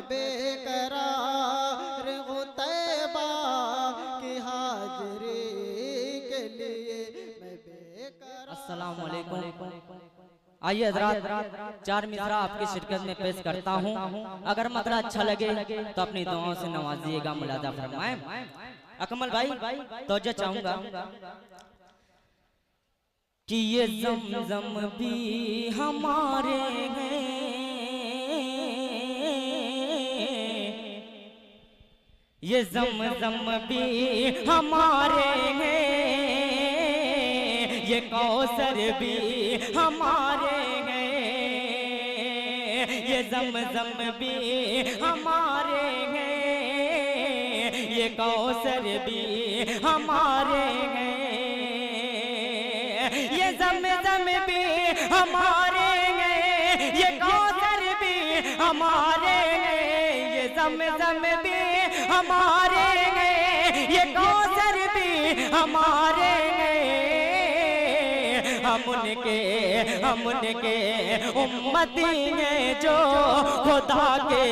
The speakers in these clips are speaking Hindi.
बेकरार हूँ तैबा की हाज़री के लिए मैं बेकरार। अस्सलाम वालेकुम। आइए हज़रात, चार मिसरा आपकी शिरकत में पेश करता हूँ। अगर मसला अच्छा लगे तो अपनी दुआओं से नवाजिएगा, मुलाजा फरमाएं। अकमल भाई तवज्जो चाहूंगा कि ये ज़मज़म भी हमारे हैं, ये ज़मज़म भी हमारे हैं, ये कौसर भी हमारे हैं, ये ज़मज़म भी हमारे हैं, ये कौसर भी हमारे हैं, ये ज़मज़म भी हमारे हैं, ये कौसर भी हमारे हैं, ये ज़मज़म भी हमारे हैं, ये कौसर भी हमारे हैं। हम उनके उम्मती हैं जो खुदा के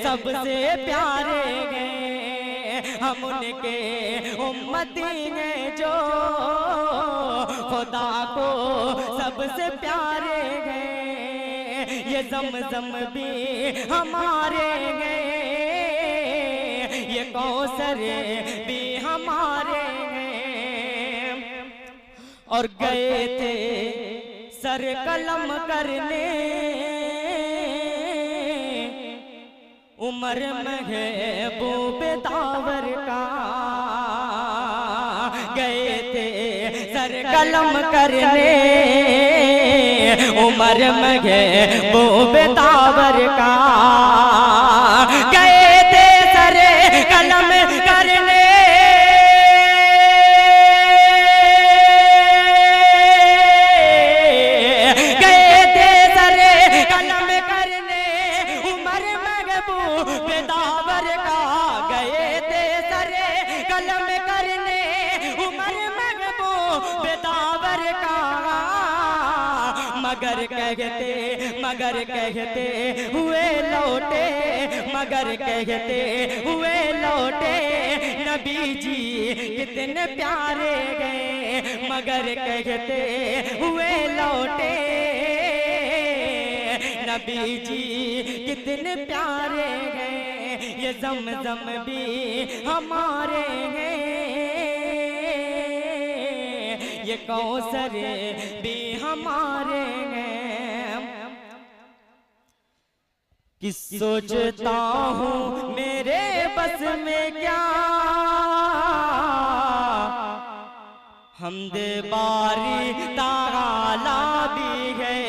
सबसे प्यारे हैं। हम उनके उम्मती हैं जो खुदा को सबसे प्यारे हैं। ये ज़मज़म भी हमारे हैं, ये कौसर भी हमारे हैं। और गए थे सर कलम करने उमर महबूब दावर का, गए थे सर कलम करने उमर महबूब दावर का, गए थे सर कलम करने मगर कहते हुए लौटे, मगर कहते हुए लौटे नबी जी कितने प्यारे गए, मगर कहते हुए लौटे नबी जी कितने प्यारे गए। ये ज़मज़म भी हमारे हैं, ये कौसर भी हमारे हैं। कि सोचता हूँ मेरे बस में क्या हमदे बारी ताला भी है,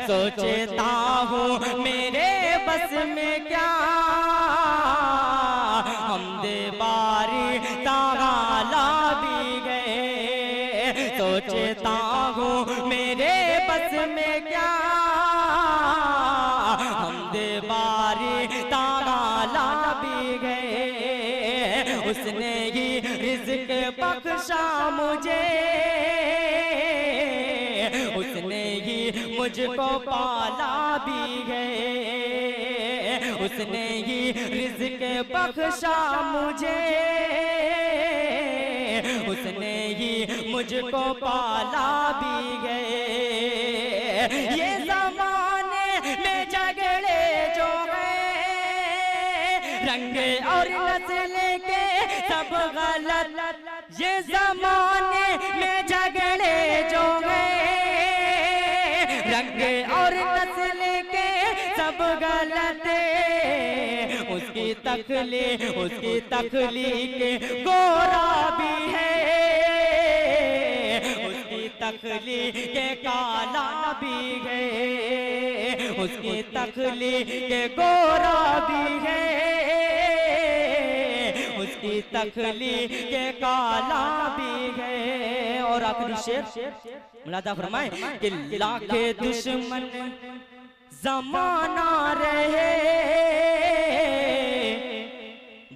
सोचता हूँ मेरे बस में क्या हमदे बारी ताला भी गए, सोचता हूँ मेरे बस में क्या उसने ही रिज़्क़ बख्शा मुझे, उसने ही मुझको पाला भी है, उसने ही रिज़्क़ बख्शा मुझे, उसने ही मुझको पाला भी है। ये ज़माने में झगड़े जो हैं रंग और नस्ल के सब गलत, ये ज़माने में झगड़े जो हैं रंग और नस्ल के सब गलत, उसकी तख्लीक गोरा भी है, उसकी तख्लीक काला भी है, उसकी तख्लीक गोरा भी है, उसकी तख्लीक काला भी है। और आखिरी शेर मुलाजा फरमाए कि लाखे दुश्मन जमाना रहे,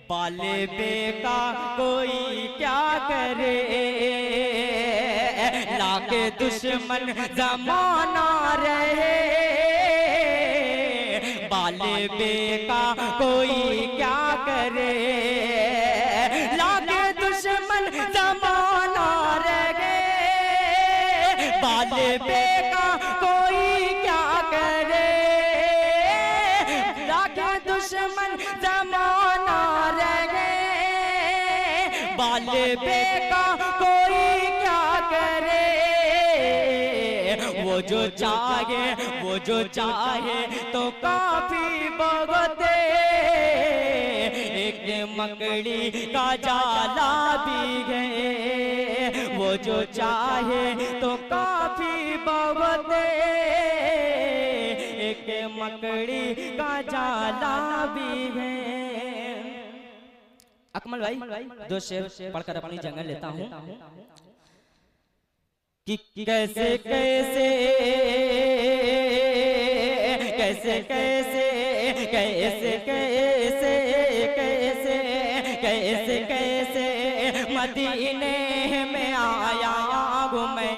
बाले बेका कोई क्या करे, लाखे दुश्मन जमाना रहे, बाले बेका कोई क्या करे, लागे दुश्मन जमाना रह गए, बाले बेका कोई क्या करे, लागे दुश्मन जमाना रह गए, बाले बेका कोई क्या करे, वो जो चाहे तो काफी भगते, एक मकड़ी का जाला भी गए, वो जो चाहे तो काफी भगते, एक मकड़ी का जाला भी गए। अकमल भाई दो शेर पढ़कर अपनी जगह लेता हूँ कि कैसे कैसे कैसे कैसे कैसे कैसे कैसे कैसे कैसे मदीने में आया हूँ मैं।